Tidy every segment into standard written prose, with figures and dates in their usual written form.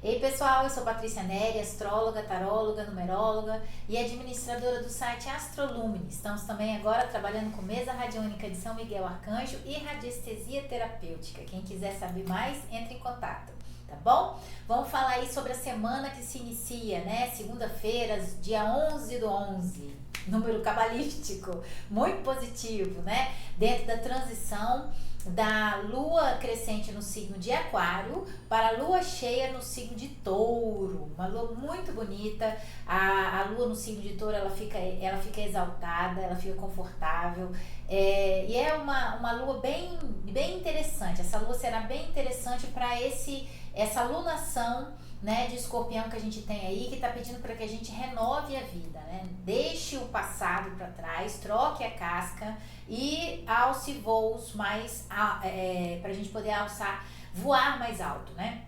Ei pessoal, eu sou Patrícia Neri, astróloga, taróloga, numeróloga e administradora do site Astrolumine. Estamos também agora trabalhando com mesa radiônica de São Miguel Arcanjo e radiestesia terapêutica. Quem quiser saber mais, entre em contato, tá bom? Vamos falar aí sobre a semana que se inicia, né? Segunda-feira, dia 11/11, número cabalístico, muito positivo, né? Dentro da transição da lua crescente no signo de Aquário para a lua cheia no signo de Touro. Uma lua muito bonita. A lua no signo de Touro ela fica exaltada, ela fica confortável, e é uma lua bem interessante. Essa lua será bem interessante para essa lunação, né, de Escorpião que a gente tem aí, que está pedindo para que a gente renove a vida, né? Deixe o passado para trás, troque a casca e alce voos mais, para a gente poder voar mais alto, né?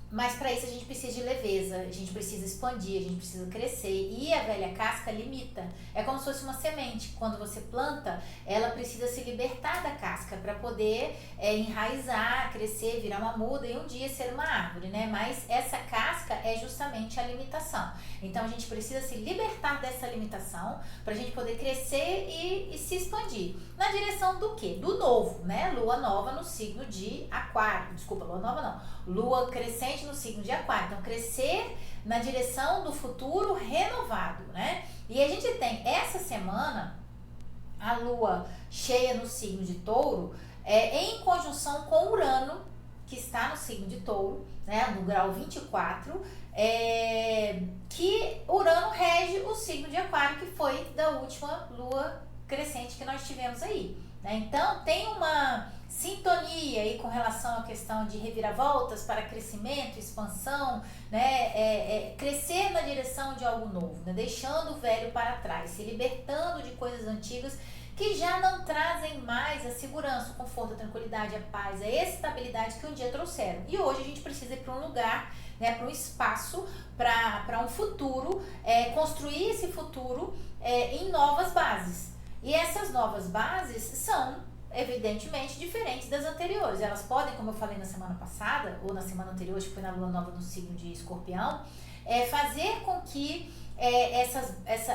Mas para isso a gente precisa de leveza, a gente precisa expandir, a gente precisa crescer, e a velha casca limita. É como se fosse uma semente. Quando você planta, ela precisa se libertar da casca para poder enraizar, crescer, virar uma muda e um dia ser uma árvore, né? Mas essa casca é justamente a limitação. Então a gente precisa se libertar dessa limitação para a gente poder crescer e se expandir. Na direção do quê? Do novo, né? Lua nova no signo de Aquário. Desculpa, lua nova não. Lua crescente no signo de Aquário. Então, crescer na direção do futuro renovado, né? E a gente tem essa semana a lua cheia no signo de Touro, em conjunção com Urano, que está no signo de Touro, né? No grau 24, que Urano rege o signo de Aquário, que foi da última lua crescente que nós tivemos aí, né? Então, tem uma sintonia aí com relação à questão de reviravoltas para crescimento, expansão, né? Crescer na direção de algo novo, né? Deixando o velho para trás, se libertando de coisas antigas que já não trazem mais a segurança, o conforto, a tranquilidade, a paz, a estabilidade que um dia trouxeram. E hoje a gente precisa ir para um lugar, né, para um espaço, para um futuro, construir esse futuro em novas bases. E essas novas bases são evidentemente diferentes das anteriores. Elas podem, como eu falei na semana passada, ou na semana anterior, acho que foi na lua nova no signo de Escorpião, fazer com que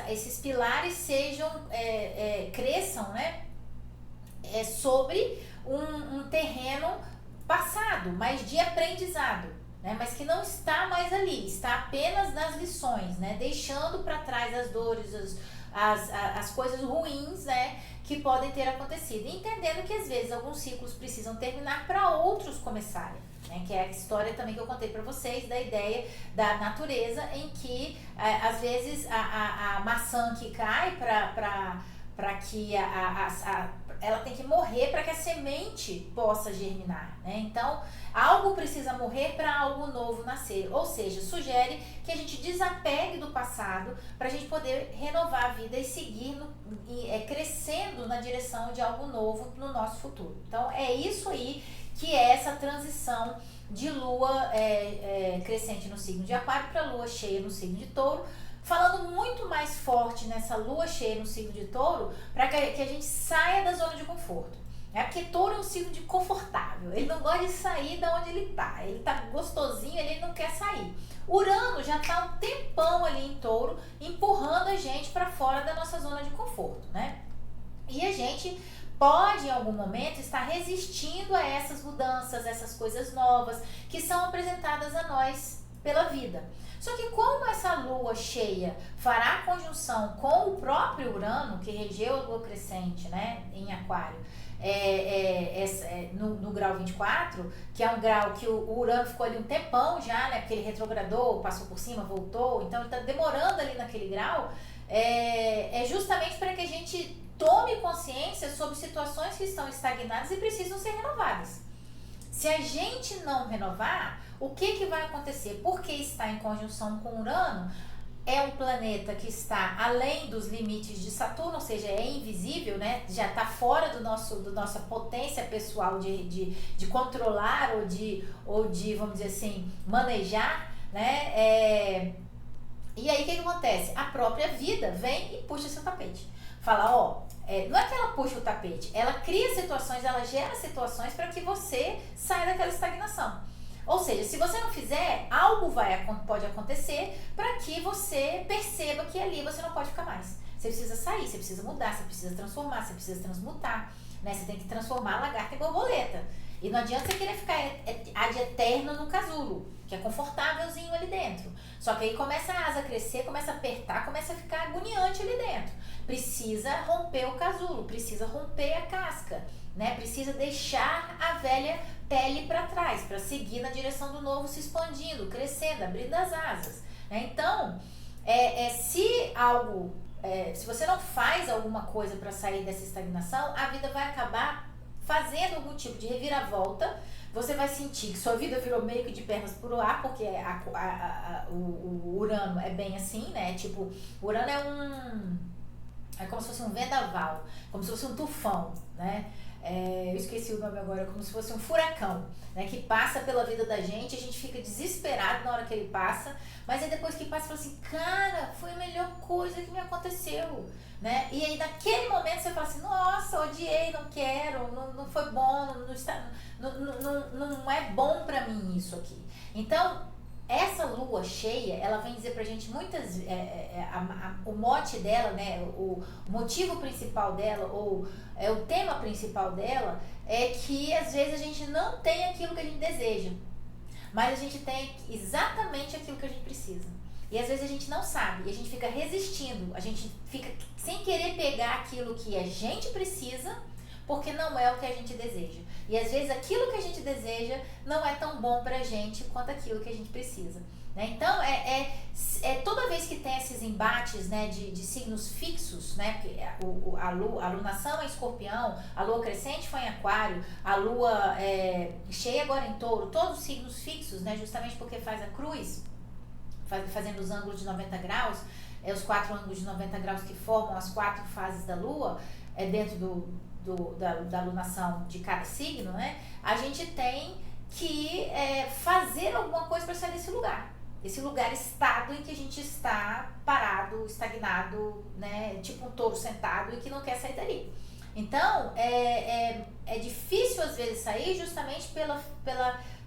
esses pilares cresçam, né, sobre um terreno passado, mas de aprendizado, né, mas que não está mais ali, está apenas nas lições, né, deixando para trás as dores, as coisas ruins, né, que podem ter acontecido, entendendo que às vezes alguns ciclos precisam terminar para outros começarem, né, que é a história também que eu contei para vocês da ideia da natureza, em que às vezes a maçã que cai para que ela tem que morrer para que a semente possa germinar, né? Então, algo precisa morrer para algo novo nascer, ou seja, sugere que a gente desapegue do passado para a gente poder renovar a vida e seguir crescendo na direção de algo novo no nosso futuro. Então, é isso aí que é essa transição de lua crescente no signo de Aquário para lua cheia no signo de Touro, falando muito mais forte nessa lua cheia no signo de Touro, para que a gente saia da zona de conforto. Porque Touro é um signo de confortável, ele não gosta de sair da onde ele tá gostosinho, ele não quer sair. Urano já tá um tempão ali em Touro, empurrando a gente para fora da nossa zona de conforto, né? E a gente pode, em algum momento, estar resistindo a essas mudanças, essas coisas novas que são apresentadas a nós pela vida. Só que como essa lua cheia fará conjunção com o próprio Urano, que regeu a lua crescente, né, em Aquário, no grau 24, que é um grau que o Urano ficou ali um tempão já, né, porque ele retrogradou, passou por cima, voltou, então ele está demorando ali naquele grau, justamente para que a gente tome consciência sobre situações que estão estagnadas e precisam ser renovadas. Se a gente não renovar, o que vai acontecer? Porque está em conjunção com Urano, é um planeta que está além dos limites de Saturno, ou seja, é invisível, né? Já está fora da nossa potência pessoal de controlar ou de, vamos dizer assim, manejar, né? E aí o que acontece? A própria vida vem e puxa seu tapete. Fala, não é que ela puxa o tapete, ela cria situações, ela gera situações para que você saia daquela estagnação. Ou seja, se você não fizer, algo pode acontecer para que você perceba que ali você não pode ficar mais. Você precisa sair, você precisa mudar, você precisa transformar, você precisa transmutar, né? Você tem que transformar a lagarta em borboleta. E não adianta você querer ficar ad eterno no casulo, que é confortávelzinho ali dentro. Só que aí começa a asa a crescer, começa a apertar, começa a ficar agoniante ali dentro. Precisa romper o casulo, precisa romper a casca, né? Precisa deixar a velha pele para trás, para seguir na direção do novo, se expandindo, crescendo, abrindo as asas, né? Então, se você não faz alguma coisa para sair dessa estagnação, a vida vai acabar fazendo algum tipo de reviravolta. Você vai sentir que sua vida virou meio que de pernas pro ar, porque o Urano é bem assim, né? Tipo, o Urano é como se fosse um vendaval, como se fosse um tufão, né? Eu esqueci o nome agora, como se fosse um furacão, né? Que passa pela vida da gente, a gente fica desesperado na hora que ele passa, mas aí depois que passa, fala assim, cara, foi a melhor coisa que me aconteceu, né? E aí naquele momento você fala assim, nossa, odiei, não quero, não foi bom, não é bom pra mim isso aqui. Então, essa lua cheia, ela vem dizer pra gente muitas, o mote dela, né, o motivo principal dela, ou o tema principal dela, é que às vezes a gente não tem aquilo que a gente deseja, mas a gente tem exatamente aquilo que a gente precisa. E às vezes a gente não sabe, e a gente fica resistindo, a gente fica sem querer pegar aquilo que a gente precisa, porque não é o que a gente deseja. E às vezes aquilo que a gente deseja não é tão bom pra gente quanto aquilo que a gente precisa, né? Então, toda vez que tem esses embates, né, de signos fixos, né, porque a lunação é em Escorpião, a lua crescente foi em Aquário, a lua cheia agora em Touro, todos os signos fixos, né, justamente porque faz a cruz, fazendo os ângulos de 90 graus, os 4 ângulos de 90 graus que formam as 4 fases da lua, dentro da lunação de cada signo, né? A gente tem que fazer alguma coisa para sair desse lugar. Esse lugar estado em que a gente está parado, estagnado, né? Tipo um touro sentado e que não quer sair dali. Então, é difícil às vezes sair justamente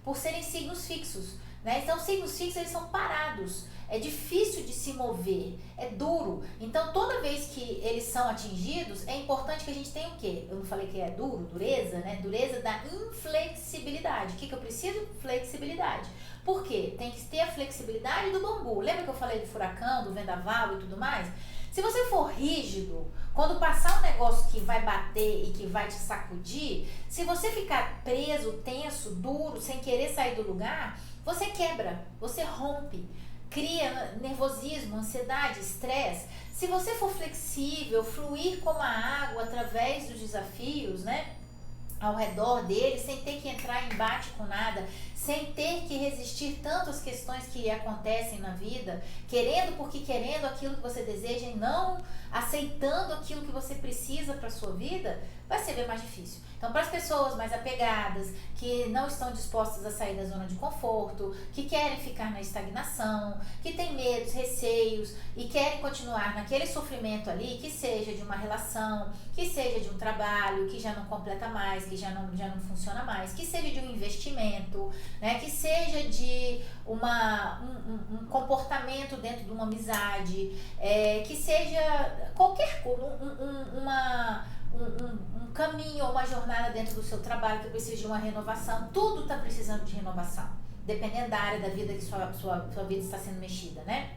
por serem signos fixos, né? Então, signos fixos, eles são parados. É difícil de se mover, é duro. Então, toda vez que eles são atingidos, é importante que a gente tenha o quê? Eu não falei que é duro, dureza, né? Dureza da inflexibilidade. O que eu preciso? Flexibilidade. Por quê? Tem que ter a flexibilidade do bambu. Lembra que eu falei do furacão, do vendaval e tudo mais? Se você for rígido, quando passar um negócio que vai bater e que vai te sacudir, se você ficar preso, tenso, duro, sem querer sair do lugar, você quebra, você rompe. Cria nervosismo, ansiedade, estresse. Se você for flexível, fluir como a água através dos desafios, né, ao redor dele, sem ter que entrar em embate com nada, sem ter que resistir tanto às questões que acontecem na vida, querendo aquilo que você deseja e não aceitando aquilo que você precisa para sua vida, vai ser bem mais difícil. Então, para as pessoas mais apegadas, que não estão dispostas a sair da zona de conforto, que querem ficar na estagnação, que têm medos, receios e querem continuar naquele sofrimento ali, que seja de uma relação, que seja de um trabalho que já não completa mais, que já não funciona mais, que seja de um investimento, né, que seja de um comportamento dentro de uma amizade, que seja qualquer coisa, um caminho ou uma jornada dentro do seu trabalho que precisa de uma renovação. Tudo está precisando de renovação, dependendo da área da vida que sua vida está sendo mexida, né?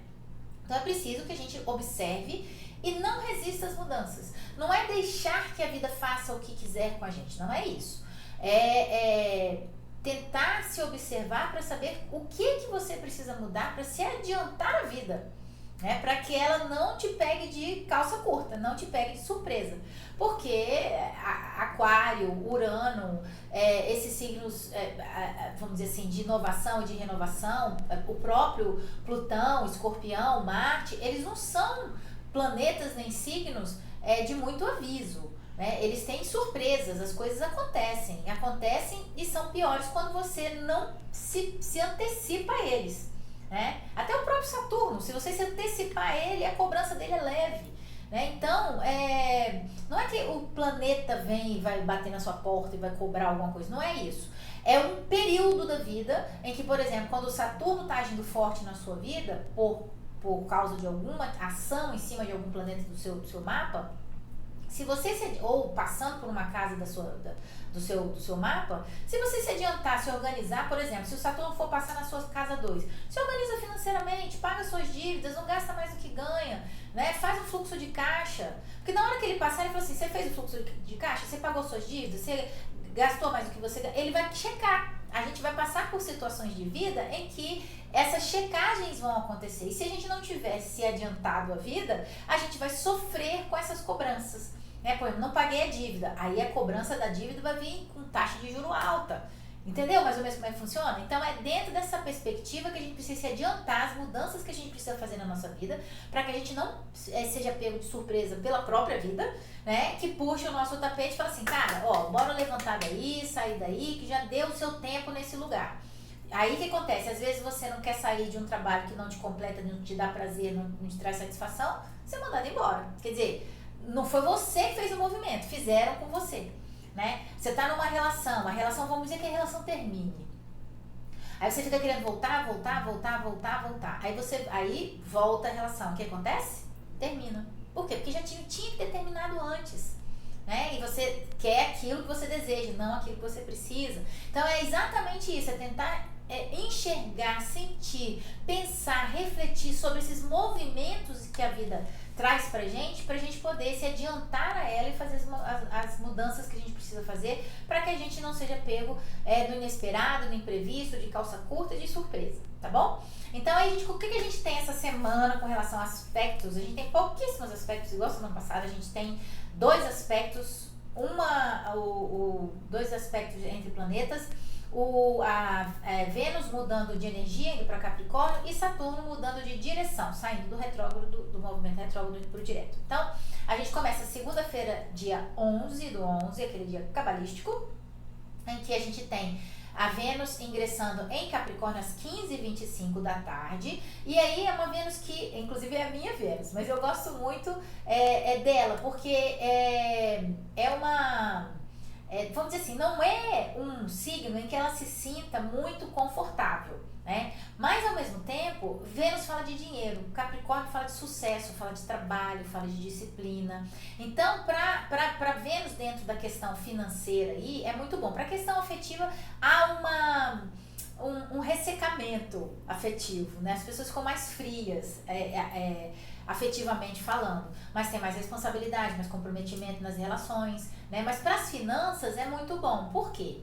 Então é preciso que a gente observe e não resista às mudanças. Não é deixar que a vida faça o que quiser com a gente, não é isso. Tentar se observar para saber o que você precisa mudar para se adiantar a vida, né? Para que ela não te pegue de calça curta, não te pegue de surpresa. Porque Aquário, Urano, esses signos, vamos dizer assim, de inovação e de renovação, o próprio Plutão, Escorpião, Marte, eles não são planetas nem signos de muito aviso, né? Eles têm surpresas, as coisas acontecem e são piores quando você não se antecipa a eles, né? Até o próprio Saturno, se você se antecipar a ele, a cobrança dele é leve, né? Então, não é que o planeta vem e vai bater na sua porta e vai cobrar alguma coisa, não é isso. É um período da vida em que, por exemplo, quando o Saturno está agindo forte na sua vida, por causa de alguma ação em cima de algum planeta do seu mapa, se você ou passando por uma casa do seu mapa, se você se adiantar, se organizar, por exemplo, se o Saturno for passar na sua casa 2, se organiza financeiramente, paga suas dívidas, não gasta mais do que ganha, né? Faz um fluxo de caixa, porque na hora que ele passar, ele fala assim, você fez o fluxo de caixa, você pagou suas dívidas, você gastou mais do que você... Ele vai checar. A gente vai passar por situações de vida em que essas checagens vão acontecer. E se a gente não tivesse se adiantado a vida, a gente vai sofrer com essas cobranças. Né? Por exemplo, não paguei a dívida. Aí a cobrança da dívida vai vir com taxa de juro alta. Entendeu mais ou menos como é que funciona? Então é dentro dessa perspectiva que a gente precisa se adiantar as mudanças que a gente precisa fazer na nossa vida, para que a gente não seja pego de surpresa pela própria vida, né? Que puxa o nosso tapete e fala assim, cara, ó, bora levantar daí, sair daí, que já deu o seu tempo nesse lugar. Aí o que acontece? Às vezes você não quer sair de um trabalho que não te completa, não te dá prazer, não te traz satisfação, você é mandado embora. Quer dizer, não foi você que fez o movimento, fizeram com você. Né? Você tá numa relação, a relação, vamos dizer que a relação termine. Aí você fica querendo voltar. Aí volta a relação. O que acontece? Termina. Por quê? Porque já tinha que ter terminado antes. Né? E você quer aquilo que você deseja, não aquilo que você precisa. Então é exatamente isso, é tentar enxergar, sentir, pensar, refletir sobre esses movimentos que a vida traz pra gente poder se adiantar a ela e fazer as mudanças que a gente precisa fazer para que a gente não seja pego no inesperado, no imprevisto, de calça curta e de surpresa, tá bom? Então, aí, o que a gente tem essa semana com relação a aspectos? A gente tem pouquíssimos aspectos, igual semana passada, a gente tem dois aspectos, dois aspectos entre planetas, Vênus mudando de energia, indo para Capricórnio, e Saturno mudando de direção, saindo do retrógrado, do movimento retrógrado para o direto. Então, a gente começa segunda-feira, dia 11/11, aquele dia cabalístico, em que a gente tem a Vênus ingressando em Capricórnio às 15h25 da tarde. E aí é uma Vênus que, inclusive é a minha Vênus, mas eu gosto muito dela, porque é uma... vamos dizer assim, não é um signo em que ela se sinta muito confortável, né? Mas ao mesmo tempo, Vênus fala de dinheiro, Capricórnio fala de sucesso, fala de trabalho, fala de disciplina. Então, para Vênus dentro da questão financeira aí, é muito bom. Para a questão afetiva, há um ressecamento afetivo, né? As pessoas ficam mais frias, afetivamente falando, mas tem mais responsabilidade, mais comprometimento nas relações, né? Mas para as finanças é muito bom. Por quê?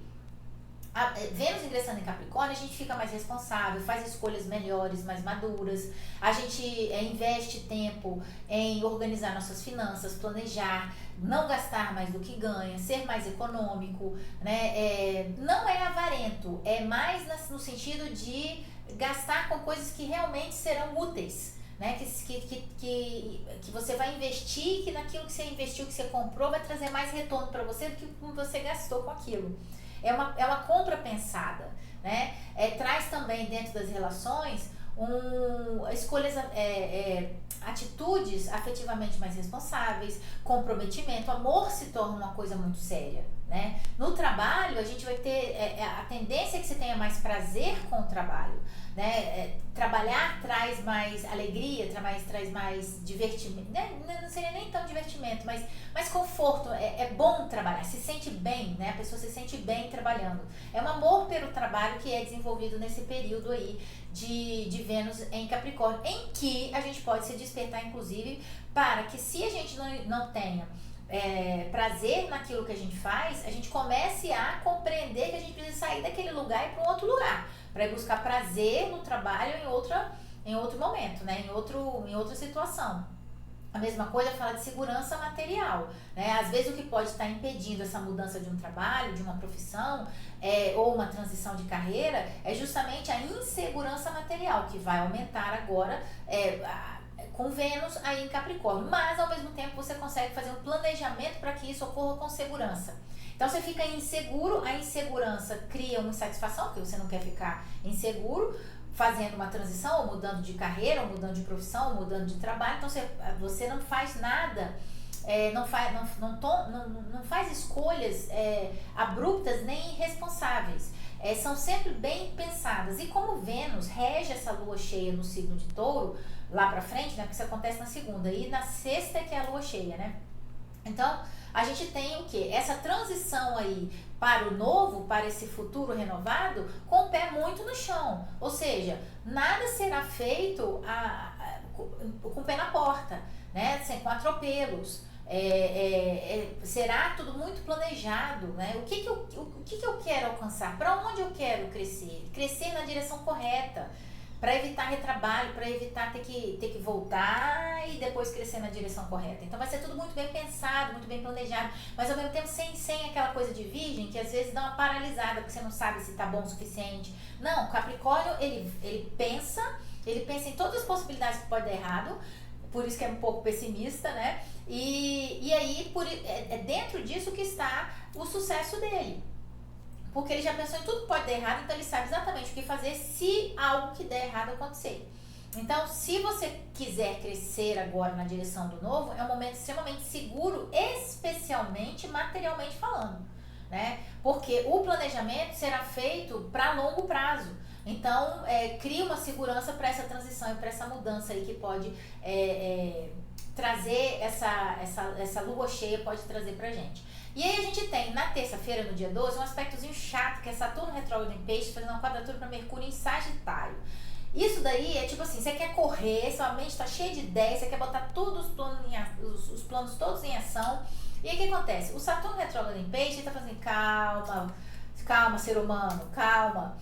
Vênus ingressando em Capricórnio, a gente fica mais responsável, faz escolhas melhores, mais maduras, a gente investe tempo em organizar nossas finanças, planejar, não gastar mais do que ganha, ser mais econômico, né? Não é avarento, é mais no sentido de gastar com coisas que realmente serão úteis. Né? Que você vai investir, que naquilo que você investiu, que você comprou, vai trazer mais retorno para você do que você gastou com aquilo. É uma compra pensada, né? Traz também dentro das relações escolhas, atitudes afetivamente mais responsáveis, comprometimento, amor se torna uma coisa muito séria, né? No trabalho, a gente vai ter a tendência é que você tenha mais prazer com o trabalho, né? Trabalhar traz mais alegria, traz mais divertimento, né? Não seria nem tão divertimento, mas mais conforto. É bom trabalhar, se sente bem, né? A pessoa se sente bem trabalhando. É um amor pelo trabalho que é desenvolvido nesse período aí de Vênus em Capricórnio, em que a gente pode se despertar, inclusive, para que se a gente não tenha prazer naquilo que a gente faz, a gente comece a compreender que a gente precisa sair daquele lugar e ir para um outro lugar, para ir buscar prazer no trabalho em outro momento, né? Em outra situação. A mesma coisa fala de segurança material, né? Às vezes o que pode estar impedindo essa mudança de um trabalho, de uma profissão, ou uma transição de carreira, é justamente a insegurança material, que vai aumentar agora com Vênus aí em Capricórnio. Mas, ao mesmo tempo, você consegue fazer um planejamento para que isso ocorra com segurança. Então, você fica inseguro, a insegurança cria uma insatisfação, porque você não quer ficar inseguro. fazendo uma transição, ou mudando de carreira, ou mudando de profissão, ou mudando de trabalho. Então você não faz nada, não faz escolhas abruptas nem irresponsáveis. São sempre bem pensadas. E como Vênus rege essa lua cheia no signo de Touro, lá pra frente, né? Porque isso acontece na segunda, e na sexta que é a lua cheia, né? Então, a gente tem o quê? Essa transição aí para o novo, para esse futuro renovado, com o pé muito no chão. Ou seja, nada será feito com o pé na porta, né? Com atropelos. Será tudo muito planejado, né? O que eu quero alcançar? Para onde eu quero crescer? Crescer na direção correta, para evitar retrabalho, para evitar ter que voltar e depois crescer na direção correta. Então vai ser tudo muito bem pensado, muito bem planejado, mas ao mesmo tempo sem aquela coisa de virgem que às vezes dá uma paralisada, porque você não sabe se tá bom o suficiente. Não, o Capricórnio, ele pensa em todas as possibilidades que pode dar errado, por isso que é um pouco pessimista, né? E aí dentro disso que está o sucesso dele. Porque ele já pensou em tudo que pode dar errado, então ele sabe exatamente o que fazer se algo que der errado acontecer. Então, se você quiser crescer agora na direção do novo, é um momento extremamente seguro, especialmente materialmente falando, né? Porque o planejamento será feito para longo prazo. Então, cria uma segurança para essa transição e para essa mudança aí que pode trazer essa lua cheia, pode trazer pra gente. E aí a gente tem, na terça-feira, no dia 12, um aspectozinho chato, que é Saturno retrógrado em Peixes, fazendo uma quadratura para Mercúrio em Sagitário. Isso daí é tipo assim, você quer correr, sua mente tá cheia de ideias, você quer botar todos os planos todos em ação. E aí o que acontece? O Saturno retrógrado em Peixes, ele tá fazendo calma, ser humano, calma.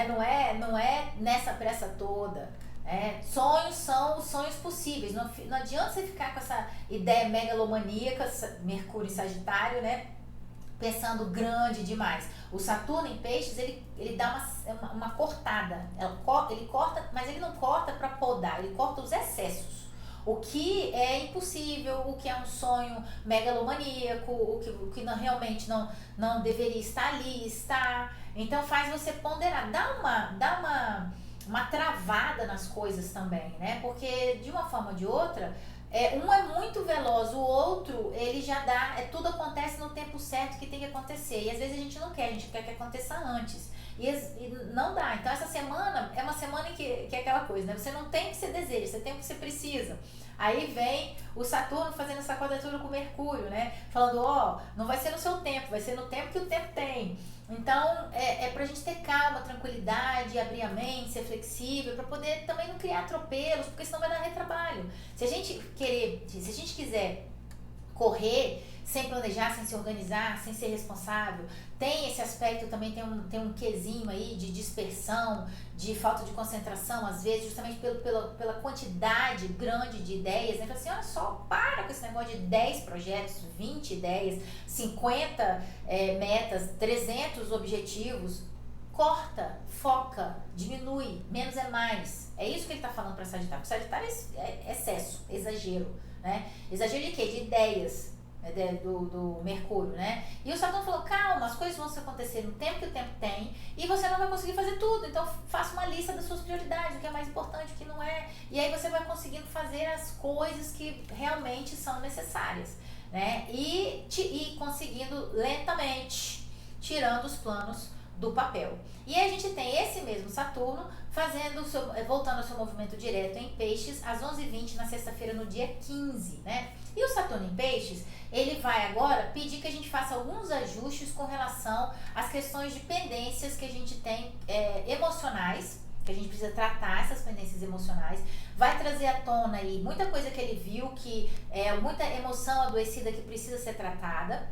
Não é nessa pressa toda. Sonhos são os sonhos possíveis. Não adianta você ficar com essa ideia megalomaníaca, Mercúrio em Sagitário, né? Pensando grande demais. O Saturno em Peixes, ele dá uma cortada. Ele corta, mas ele não corta para podar, ele corta os excessos. O que é impossível, o que é um sonho megalomaníaco, o que realmente não deveria estar ali, está. Então faz você ponderar, dá uma travada nas coisas também, né? Porque de uma forma ou de outra, um é muito veloz, o outro, ele já dá, tudo acontece no tempo certo que tem que acontecer. E às vezes a gente não quer, a gente quer que aconteça antes. E não dá. Então essa semana é uma semana que é aquela coisa, né? Você não tem o que você deseja, você tem o que você precisa. Aí vem o Saturno fazendo essa quadratura com o Mercúrio, né? Falando, não vai ser no seu tempo, vai ser no tempo que o tempo tem. Então, é pra gente ter calma, tranquilidade, abrir a mente, ser flexível, pra poder também não criar atropelos, porque senão vai dar retrabalho. Se a gente quiser correr sem planejar, sem se organizar, sem ser responsável, tem esse aspecto também, tem um quezinho aí de dispersão, de falta de concentração, às vezes, justamente pela quantidade grande de ideias, né? Fala assim, olha só, para com esse negócio de 10 projetos, 20 ideias, 50 metas, 300 objetivos. Corta, foca, diminui, menos é mais. É isso que ele está falando para Sagitário. Sagitário é excesso, exagero, né? Exagero de quê? De ideias. Do Mercúrio, né? E o Saturno falou, calma, as coisas vão acontecer no tempo que o tempo tem e você não vai conseguir fazer tudo, então faça uma lista das suas prioridades, o que é mais importante, o que não é, e aí você vai conseguindo fazer as coisas que realmente são necessárias, né? E conseguindo lentamente, tirando os planos do papel. E aí a gente tem esse mesmo Saturno voltando ao seu movimento direto em Peixes às 11h20 na sexta-feira, no dia 15, né? E o Saturno em Peixes, ele vai agora pedir que a gente faça alguns ajustes com relação às questões de pendências que a gente tem emocionais, que a gente precisa tratar essas pendências emocionais. Vai trazer à tona aí muita coisa que ele viu, que muita emoção adoecida que precisa ser tratada.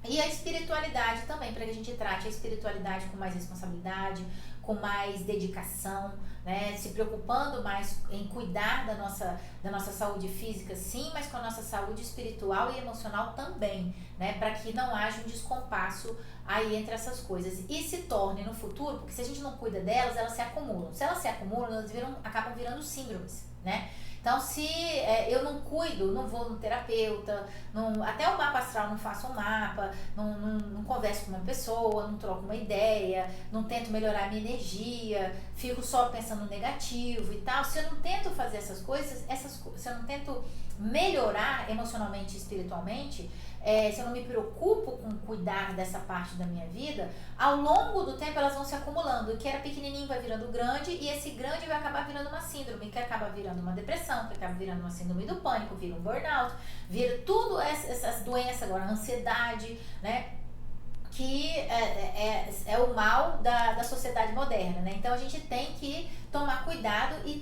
E a espiritualidade também, para que a gente trate a espiritualidade com mais responsabilidade, com mais dedicação, né? Se preocupando mais em cuidar da nossa saúde física, sim, mas com a nossa saúde espiritual e emocional também, né? Para que não haja um descompasso aí entre essas coisas e se torne no futuro, porque se a gente não cuida delas, elas se acumulam. Se elas se acumulam, elas acabam virando síndromes, né? Então, se eu não cuido, não vou no terapeuta, até o mapa astral não faço um mapa, não converso com uma pessoa, não troco uma ideia, não tento melhorar a minha energia, fico só pensando no negativo e tal, se eu não tento fazer essas coisas, se eu não tento melhorar emocionalmente e espiritualmente, se eu não me preocupo com cuidar dessa parte da minha vida, ao longo do tempo elas vão se acumulando. O que era pequenininho vai virando grande, e esse grande vai acabar virando uma síndrome, que acaba virando uma depressão, que acaba virando uma síndrome do pânico, vira um burnout, vira tudo essas doenças agora, ansiedade, né? Que é o mal da sociedade moderna, né? Então a gente tem que tomar cuidado e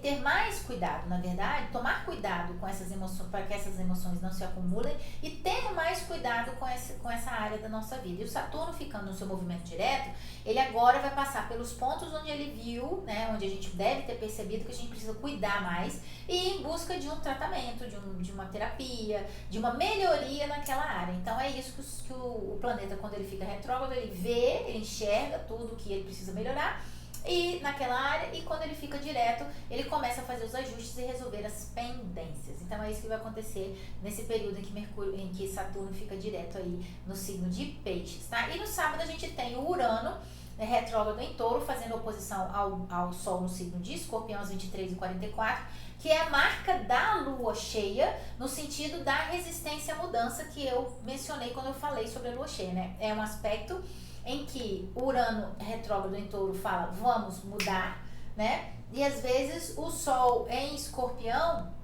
ter mais cuidado, na verdade, tomar cuidado com essas emoções, para que essas emoções não se acumulem, e ter mais cuidado com essa área da nossa vida. E o Saturno, ficando no seu movimento direto, ele agora vai passar pelos pontos onde ele viu, né, onde a gente deve ter percebido que a gente precisa cuidar mais, e ir em busca de um tratamento, de uma terapia, de uma melhoria naquela área. Então é isso que o planeta, quando ele fica retrógrado, ele vê, ele enxerga tudo que ele precisa melhorar e naquela área, e quando ele fica direto, ele começa a fazer os ajustes e resolver as pendências. Então é isso que vai acontecer nesse período em que Saturno fica direto aí no signo de Peixes, tá? E no sábado a gente tem o Urano, né, retrógrado em Touro, fazendo oposição ao Sol no signo de Escorpião às 23h44, que é a marca da lua cheia, no sentido da resistência à mudança que eu mencionei quando eu falei sobre a lua cheia, né? É um aspecto em que o Urano retrógrado em Touro fala vamos mudar, né? E às vezes o Sol em Escorpião,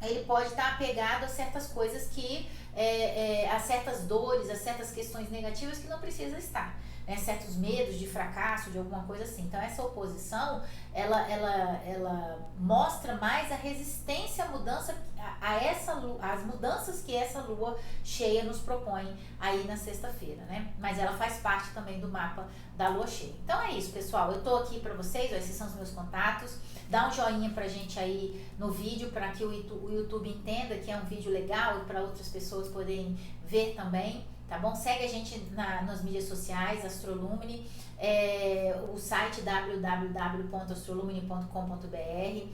ele pode estar apegado a certas coisas a certas dores, a certas questões negativas que não precisa estar, né? Certos medos de fracasso, de alguma coisa assim. Então essa oposição, ela mostra mais a resistência à mudança, as mudanças que essa lua cheia nos propõe aí na sexta-feira, né? Mas ela faz parte também do mapa da lua cheia. Então é isso, pessoal. Eu tô aqui para vocês, ó, esses são os meus contatos. Dá um joinha pra gente aí no vídeo, para que o YouTube entenda que é um vídeo legal e para outras pessoas poderem ver também, tá bom? Segue a gente nas mídias sociais, Astrolumine, o site www.astrolumine.com.br.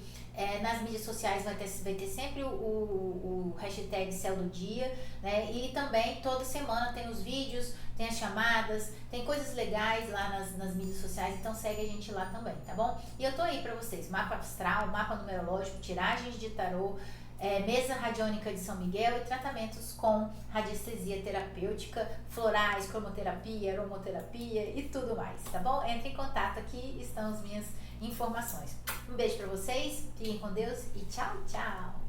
Nas mídias sociais vai ter sempre o hashtag Céu do Dia, né? E também toda semana tem os vídeos, tem as chamadas, tem coisas legais lá nas mídias sociais, então segue a gente lá também, tá bom? E eu tô aí pra vocês, mapa astral, mapa numerológico, tiragens de tarô, mesa radiônica de São Miguel e tratamentos com radiestesia terapêutica, florais, cromoterapia, aromoterapia e tudo mais, tá bom? Entre em contato, aqui estão as minhas informações. Um beijo pra vocês, fiquem com Deus e tchau, tchau!